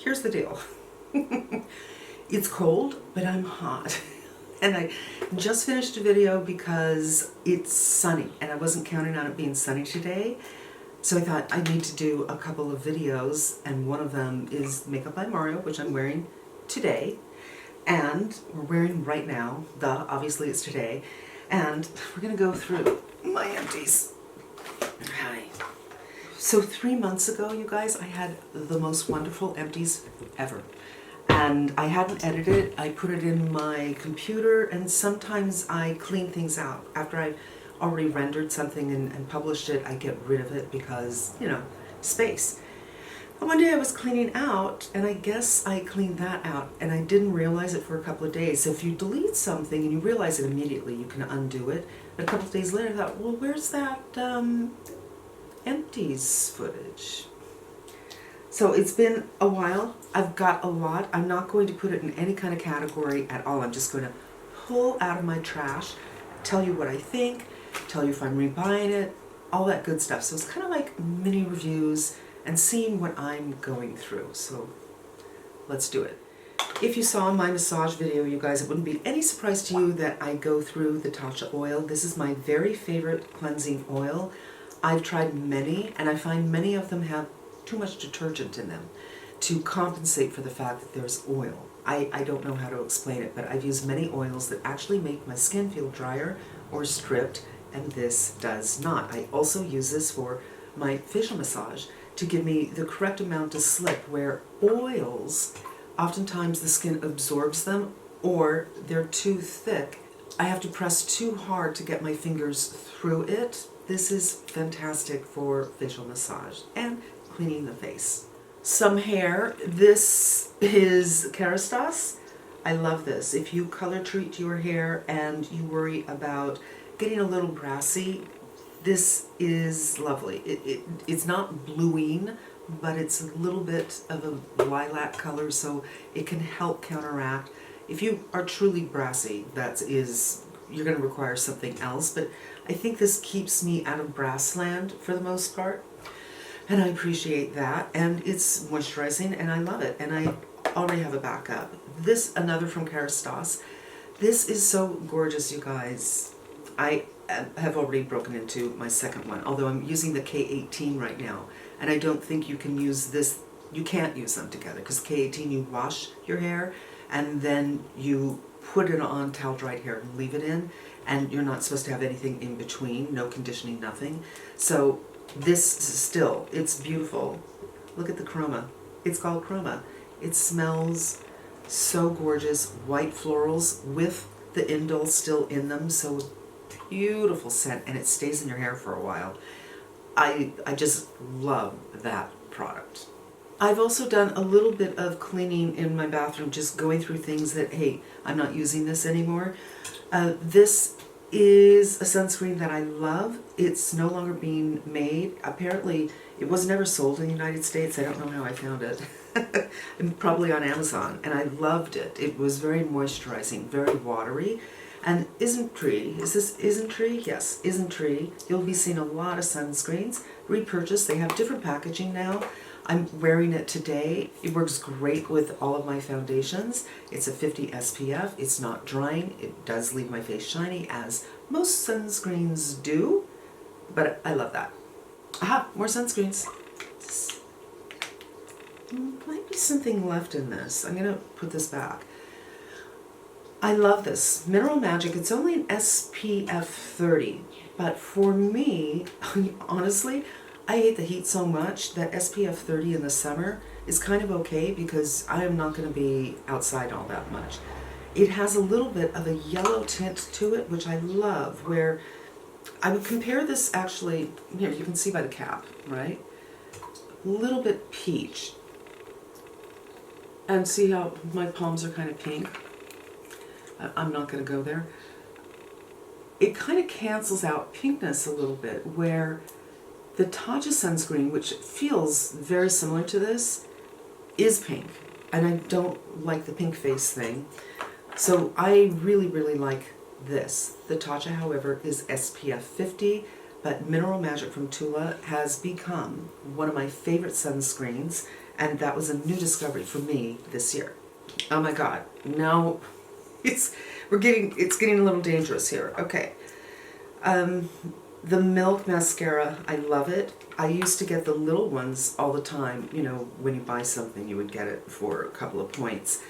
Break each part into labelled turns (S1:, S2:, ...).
S1: here's the deal. It's cold, but I'm hot. And I just finished a video because it's sunny, and I wasn't counting on it being sunny today. So I thought I need to do a couple of videos, and one of them is Makeup by Mario, which I'm wearing today. And we're wearing right now, obviously it's today. And we're gonna go through my empties. Hi. So 3 months ago, you guys, I had the most wonderful empties ever. And I hadn't edited it. I put it in my computer, and sometimes I clean things out. After I've already rendered something and published it, I get rid of it because, you know, space. And one day I was cleaning out, and I guess I cleaned that out, and I didn't realize it for a couple of days. So if you delete something and you realize it immediately, you can undo it. But a couple of days later, I thought, well, where's that empties footage? So it's been a while. I've got a lot. I'm not going to put it in any kind of category at all. I'm just going to pull out of my trash, tell you what I think, tell you if I'm rebuying it, all that good stuff. So it's kind of like mini reviews and seeing what I'm going through. So let's do it. If you saw my massage video, you guys, it wouldn't be any surprise to you that I go through the Tatcha oil. This is my very favorite cleansing oil. I've tried many, and I find many of them have too much detergent in them to compensate for the fact that there's oil. I don't know how to explain it, but I've used many oils that actually make my skin feel drier or stripped, and this does not. I also use this for my facial massage to give me the correct amount of slip, where oils, oftentimes the skin absorbs them or they're too thick. I have to press too hard to get my fingers through it. This is fantastic for facial massage and cleaning the face. Some hair. This is Kerastase. I love this. If you color treat your hair and you worry about getting a little brassy, this is lovely. It's not bluing, but it's a little bit of a lilac color, so it can help counteract. If you are truly brassy, you're going to require something else, but I think this keeps me out of brass land for the most part. And I appreciate that, and it's moisturizing, and I love it, and I already have a backup. This, another from Kerastase. This is so gorgeous, you guys. I have already broken into my second one, although I'm using the K18 right now, and I don't think you can use this, you can't use them together, because K18 you wash your hair, and then you put it on towel-dried hair and leave it in, and you're not supposed to have anything in between, no conditioning, nothing. So this still, it's beautiful. Look at the chroma. It's called chroma. It smells so gorgeous. White florals with the indole still in them. So beautiful scent, and it stays in your hair for a while. I just love that product. I've also done a little bit of cleaning in my bathroom, just going through things that, hey, I'm not using this anymore. This is a sunscreen that I love. It's no longer being made. Apparently, it was never sold in the United States. I don't know how I found it. Probably on Amazon, and I loved it. It was very moisturizing, very watery. And Isntree, is this Isntree? Yes, Isntree. You'll be seeing a lot of sunscreens repurchased. They have different packaging now. I'm wearing it today. It works great with all of my foundations. It's a 50 SPF. It's not drying. It does leave my face shiny, as most sunscreens do, but I love that. Aha, more sunscreens. Might be something left in this. I'm gonna put this back. I love this. Mineral Magic. It's only an SPF 30, but for me, honestly, I hate the heat so much that SPF 30 in the summer is kind of okay, because I am not going to be outside all that much. It has a little bit of a yellow tint to it, which I love, where I would compare this actually, here you can see by the cap, right? A little bit peach. And see how my palms are kind of pink? I'm not going to go there. It kind of cancels out pinkness a little bit, where the Tatcha sunscreen, which feels very similar to this, is pink, and I don't like the pink face thing. So I really, really like this. The Tatcha, however, is SPF 50, but Mineral Magic from Tula has become one of my favorite sunscreens, And that was a new discovery for me this year. Oh my God, now it's getting a little dangerous here. Okay. The Milk mascara, I love it. I used to get the little ones all the time. You know, when you buy something, you would get it for a couple of points.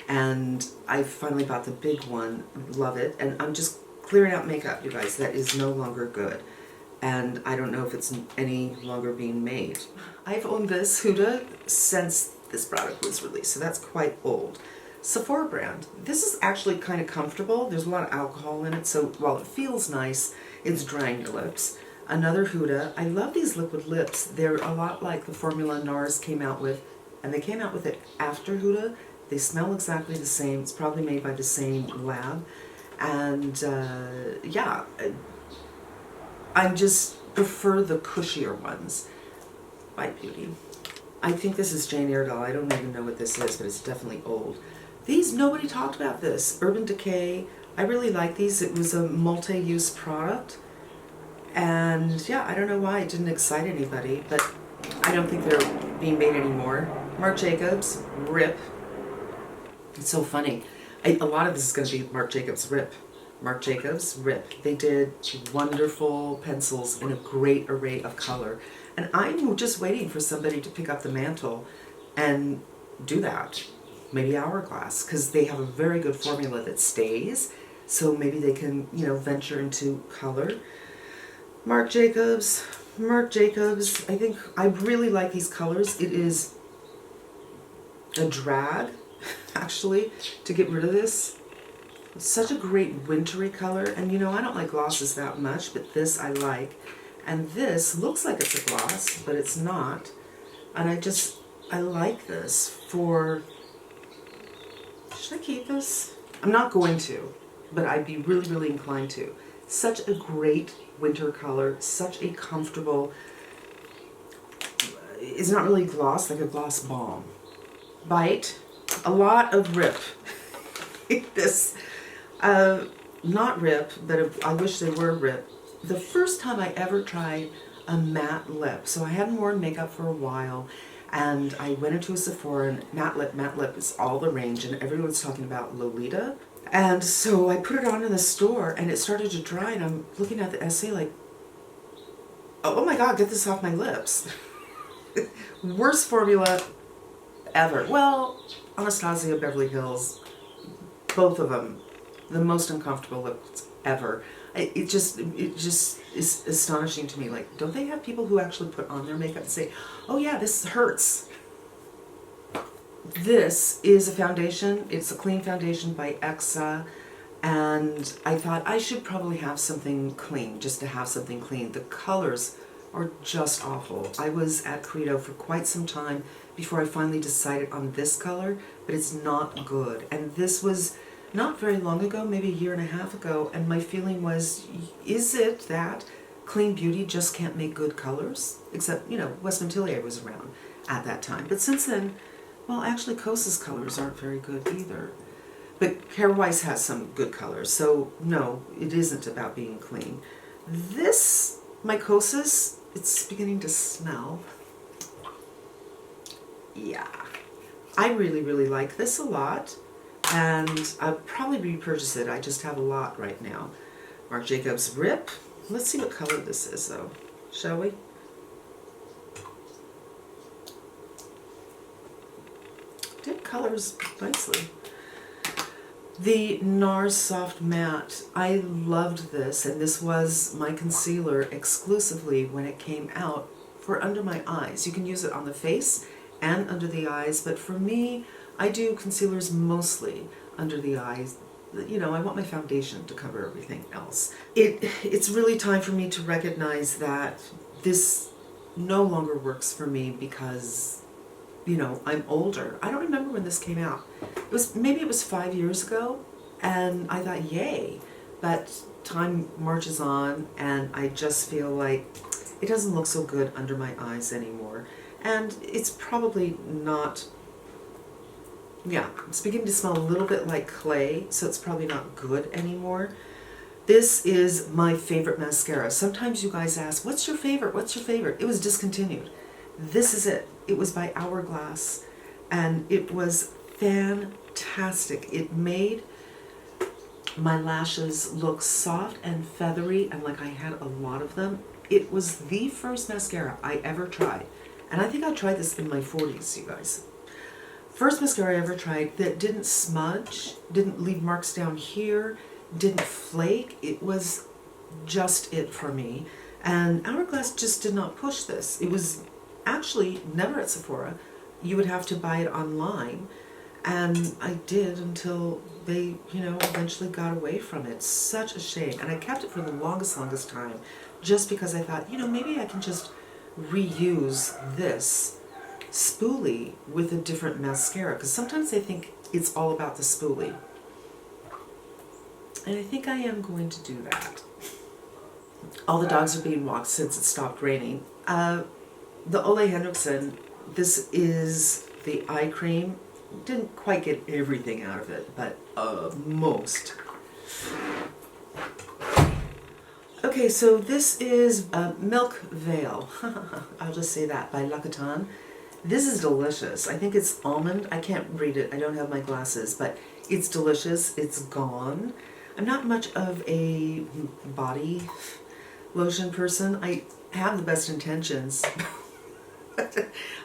S1: And I finally bought the big one, love it. And I'm just clearing out makeup, you guys, that is no longer good. And I don't know if it's any longer being made. I've owned this Huda since this product was released, so that's quite old. Sephora brand. This is actually kind of comfortable. There's a lot of alcohol in it, so while it feels nice, it's drying your lips. Another Huda. I love these liquid lips. They're a lot like the formula NARS came out with, and they came out with it after Huda. They smell exactly the same. It's probably made by the same lab. And yeah, I just prefer the cushier ones by Beauty. I think this is Jane Iredale. I don't even know what this is, but it's definitely old. These, nobody talked about this. Urban Decay. I really like these. It was a multi-use product. And yeah, I don't know why it didn't excite anybody, but I don't think they're being made anymore. Marc Jacobs, RIP. It's so funny. A lot of this is going to be Marc Jacobs, RIP. Marc Jacobs, RIP. They did wonderful pencils in a great array of color. And I'm just waiting for somebody to pick up the mantle and do that. Maybe Hourglass, because they have a very good formula that stays. So maybe they can, you know, venture into color. Marc Jacobs, I think I really like these colors. It is a drag, actually, to get rid of this. It's such a great wintry color. And you know, I don't like glosses that much, but this I like. And this looks like it's a gloss, but it's not. And I like this for... Should I keep this? I'm not going to, but I'd be really, really inclined to. Such a great winter color, such a comfortable, it's not really gloss, like a gloss balm. Bite, a lot of RIP. This, not RIP, but I wish they were RIP. The first time I ever tried a matte lip, so I hadn't worn makeup for a while, and I went into a Sephora, and matte lip is all the range, and everyone's talking about Lolita. And so I put it on in the store, and it started to dry, and I'm looking at the essay like, oh my God, get this off my lips. Worst formula ever. Well, Anastasia, Beverly Hills, both of them, the most uncomfortable lips ever. It just is astonishing to me. Like, don't they have people who actually put on their makeup and say, oh yeah, this hurts? This is a foundation. It's a clean foundation by Exa, and I thought I should probably have something clean, just to have something clean. The colors are just awful. I was at Credo for quite some time before I finally decided on this color, but it's not good. And this was not very long ago, maybe a year and a half ago, and my feeling was, is it that Clean Beauty just can't make good colors? Except, you know, West Montpelier was around at that time. But since then, well, actually Kosa's colors aren't very good either. But Hair Wise has some good colors, so no, it isn't about being clean. This, Mycosis, it's beginning to smell. Yeah. I really, really like this a lot. And I'll probably repurchase it. I just have a lot right now. Marc Jacobs RIP. Let's see what color this is, though. Shall we? Did colors nicely. The NARS Soft Matte. I loved this, and this was my concealer exclusively when it came out for under my eyes. You can use it on the face and under the eyes, but for me, I do concealers mostly under the eyes. You know, I want my foundation to cover everything else. It's really time for me to recognize that this no longer works for me because, you know, I'm older. I don't remember when this came out. Maybe it was 5 years ago, and I thought, yay. But time marches on, and I just feel like it doesn't look so good under my eyes anymore. And it's probably not... Yeah, it's beginning to smell a little bit like clay, so it's probably not good anymore. This is my favorite mascara. Sometimes you guys ask, what's your favorite? What's your favorite? It was discontinued. This is it. It was by Hourglass, and it was fantastic. It made my lashes look soft and feathery, and like I had a lot of them. It was the first mascara I ever tried, and I think I tried this in my 40s, you guys. First mascara I ever tried that didn't smudge, didn't leave marks down here, didn't flake. It was just it for me. And Hourglass just did not push this. It was actually never at Sephora. You would have to buy it online. And I did until they, eventually got away from it. Such a shame. And I kept it for the longest time just because I thought, maybe I can just reuse this spoolie with a different mascara. Because sometimes I think it's all about the spoolie. And I think I am going to do that. All the dogs are being walked since it stopped raining. The Ole Henriksen, this is the eye cream. Didn't quite get everything out of it, but most. Okay, so this is Milk Veil. I'll just say that, by L'Occitane. This is delicious. I think it's almond. I can't read it. I don't have my glasses, but it's delicious. It's gone. I'm not much of a body lotion person. I have the best intentions.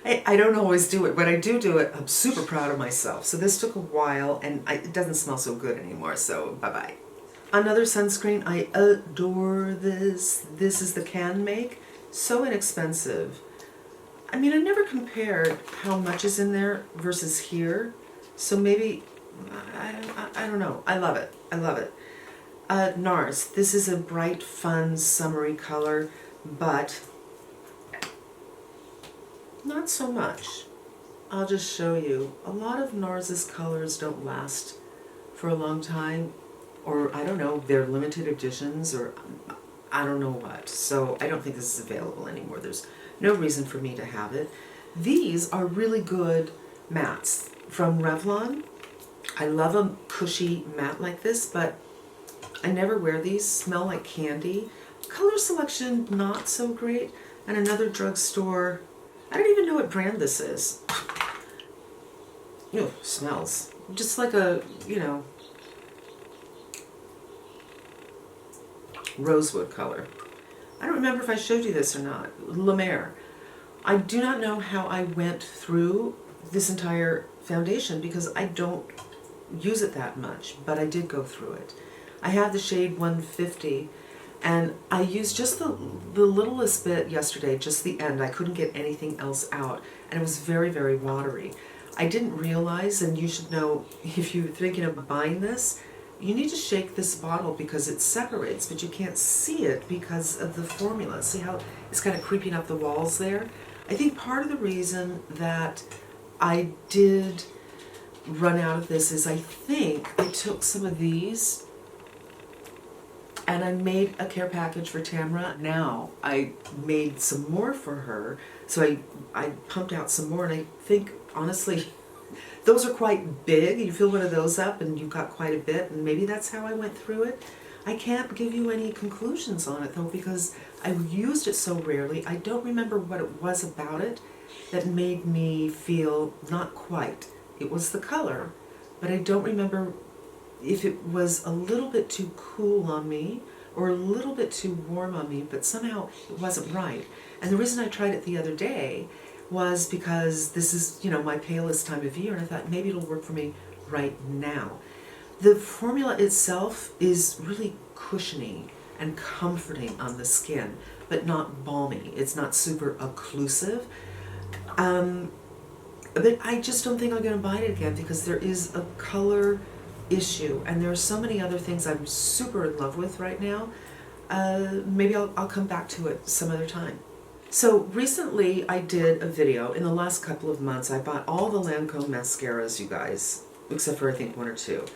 S1: I don't always do it. When I do it, I'm super proud of myself. So this took a while, and it doesn't smell so good anymore, so bye-bye. Another sunscreen. I adore this. This is the Can Make. So inexpensive. I mean, I never compared how much is in there versus here. So maybe, I don't know. I love it. I love it. NARS. This is a bright, fun, summery color, but not so much. I'll just show you. A lot of NARS's colors don't last for a long time, or I don't know, they're limited editions, or I don't know what. So I don't think this is available anymore. There's no reason for me to have it. These are really good mattes from Revlon. I love a cushy matte like this, but I never wear these. Smell like candy. Color selection, not so great. And another drugstore. I don't even know what brand this is. Ew, smells. Just like a, rosewood color. I don't remember if I showed you this or not. La Mer. I do not know how I went through this entire foundation because I don't use it that much, but I did go through it. I have the shade 150, and I used just the littlest bit yesterday, just the end. I couldn't get anything else out, and it was very, very watery. I didn't realize, and you should know, if you're thinking of buying this, you need to shake this bottle because it separates, but you can't see it because of the formula. See how it's kind of creeping up the walls there? I think part of the reason that I did run out of this is I think I took some of these and I made a care package for Tamara. Now I made some more for her, so I pumped out some more, and I think, honestly, those are quite big. You fill one of those up and you've got quite a bit, and maybe that's how I went through it. I can't give you any conclusions on it though because I used it so rarely. I don't remember what it was about it that made me feel not quite. It was the color, but I don't remember if it was a little bit too cool on me or a little bit too warm on me, but somehow it wasn't right. And the reason I tried it the other day was because this is, my palest time of year, and I thought maybe it'll work for me right now. The formula itself is really cushiony and comforting on the skin, but not balmy. It's not super occlusive. But I just don't think I'm going to buy it again because there is a color issue, and there are so many other things I'm super in love with right now. Maybe I'll come back to it some other time. So recently I did a video. In the last couple of months I bought all the Lancome mascaras, you guys, except for I think one or two.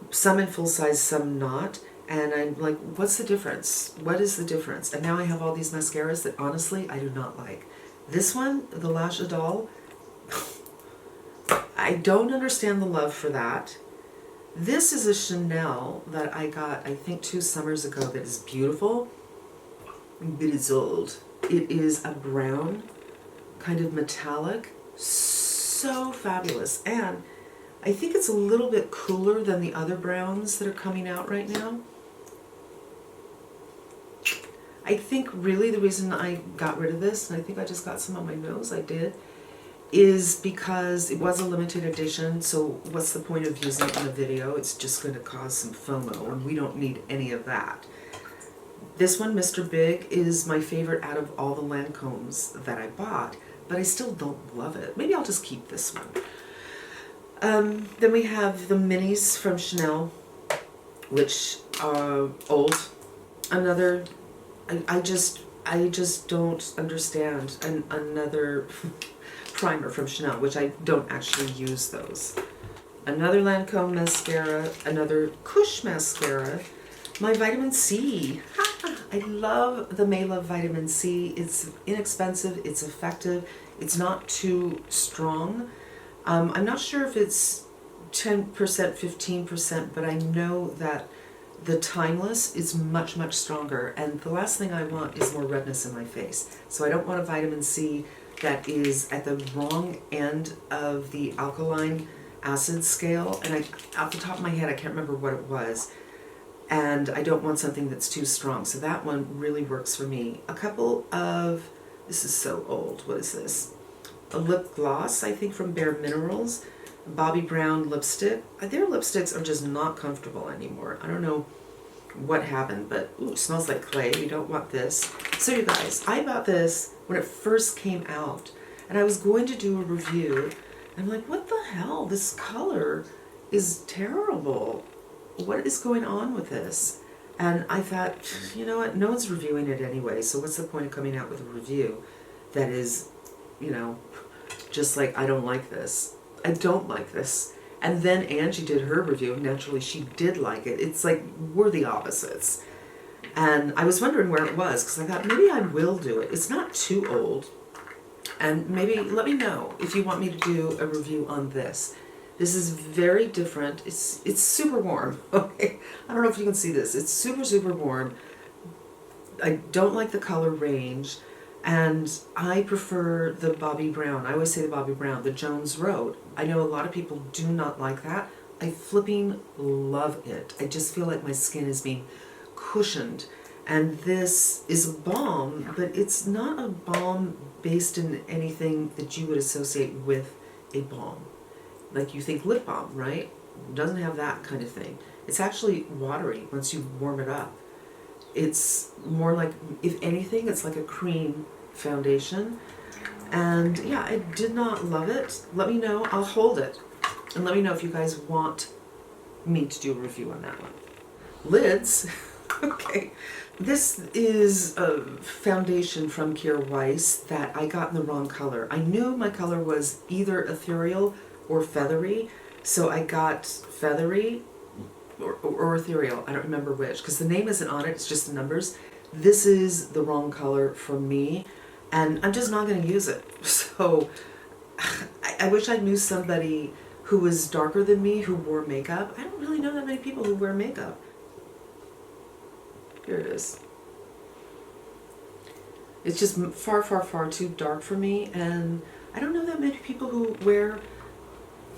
S1: Some in full size, some not. And I'm like, what's the difference? What is the difference? And now I have all these mascaras that honestly I do not like. This one, the Lash Idol, I don't understand the love for that. This is a Chanel that I got, I think 2 summers ago, that is beautiful, but it's old. It is a brown kind of metallic. So fabulous. And I think it's a little bit cooler than the other browns that are coming out right now. I think really the reason I got rid of this, and I think I just got some on my nose, I did, is because it was a limited edition, so what's the point of using it in a video? It's just going to cause some FOMO, and we don't need any of that. This one, Mr. Big, is my favorite out of all the Lancomes that I bought, but I still don't love it. Maybe I'll just keep this one. Then we have the minis from Chanel, which are old. Another, I just don't understand. Another primer from Chanel, which I don't actually use those. Another Lancome mascara, another Kush mascara. My vitamin C. I love the May Love Vitamin C. It's inexpensive, it's effective, it's not too strong. I'm not sure if it's 10%, 15%, but I know that the Timeless is much, much stronger. And the last thing I want is more redness in my face. So I don't want a vitamin C that is at the wrong end of the alkaline acid scale. And off the top of my head, I can't remember what it was. And I don't want something that's too strong. So that one really works for me. A couple of, this is so old, what is this? A lip gloss, I think from Bare Minerals. Bobbi Brown lipstick. Their lipsticks are just not comfortable anymore. I don't know what happened, but ooh, smells like clay. You don't want this. So you guys, I bought this when it first came out, and I was going to do a review. I'm like, what the hell? This color is terrible. What is going on with this? And I thought, you know what? No one's reviewing it anyway, so what's the point of coming out with a review that is, you know, just like, I don't like this. I don't like this. And then Angie did her review. Naturally, she did like it. It's like, we're the opposites. And I was wondering where it was, because I thought, maybe I will do it. It's not too old. And maybe let me know if you want me to do a review on this. This is very different. It's super warm. Okay, I don't know if you can see this. It's super, super warm. I don't like the color range. And I prefer the Bobbi Brown. I always say the Bobbi Brown, the Jones Road. I know a lot of people do not like that. I flipping love it. I just feel like my skin is being cushioned. And this is a balm, but it's not a balm based in anything that you would associate with a balm. Like you think lip balm, right? It doesn't have that kind of thing. It's actually watery once you warm it up. It's more like, if anything, it's like a cream foundation. And yeah, I did not love it. Let me know. I'll hold it. And let me know if you guys want me to do a review on that one. Lids. Okay. This is a foundation from Kier Weiss that I got in the wrong color. I knew my color was either ethereal or feathery, so I got feathery or ethereal. I don't remember which, because the name isn't on it, it's just the numbers. This is the wrong color for me, and I'm just not going to use it. So I wish I knew somebody who was darker than me who wore makeup. I don't really know that many people who wear makeup. Here it is. It's just far, far, far too dark for me, and I don't know that many people who wear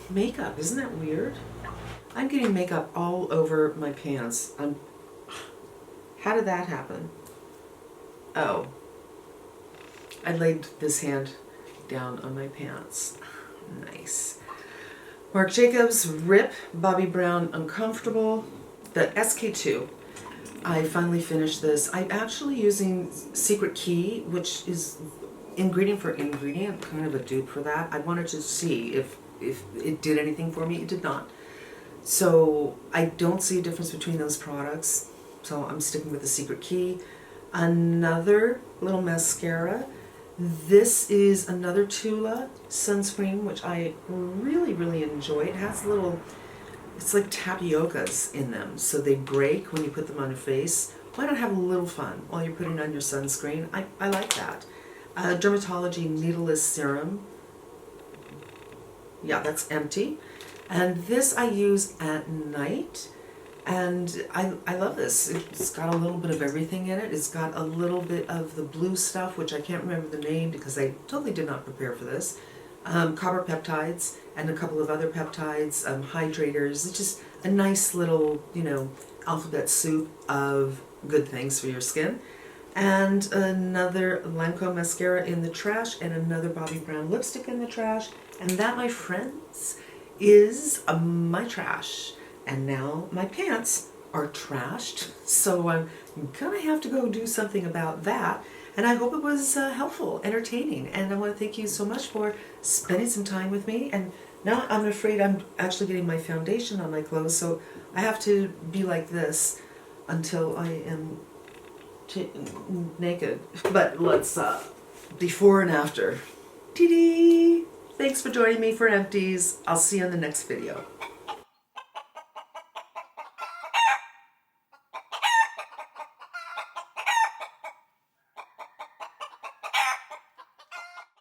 S1: makeup. Isn't that weird? I'm getting makeup all over my pants. How did that happen? Oh. I laid this hand down on my pants. Nice. Marc Jacobs Rip Bobbi Brown Uncomfortable. The SK2. I finally finished this. I'm actually using Secret Key, which is ingredient for ingredient, kind of a dupe for that. I wanted to see if it did anything for me. It did not. So I don't see a difference between those products. So I'm sticking with the Secret Key. Another little mascara. This is another Tula sunscreen, which I really, really enjoy. It has little, it's like tapiocas in them, so they break when you put them on your face. Why not have a little fun while you're putting on your sunscreen? I like that. Dermatology Needleless Serum. Yeah, that's empty. And this I use at night. And I love this. It's got a little bit of everything in it. It's got a little bit of the blue stuff, which I can't remember the name because I totally did not prepare for this. Copper peptides and a couple of other peptides, hydrators. It's just a nice little, you know, alphabet soup of good things for your skin. And another Lancome mascara in the trash and another Bobbi Brown lipstick in the trash. And that, my friends, is my trash. And now my pants are trashed, so I'm gonna have to go do something about that. And I hope it was helpful, entertaining, and I want to thank you so much for spending some time with me. And now I'm afraid I'm actually getting my foundation on my clothes, so I have to be like this until I am naked. But let's, before and after. Tee-dee! Thanks for joining me for Empties. I'll see you on the next video.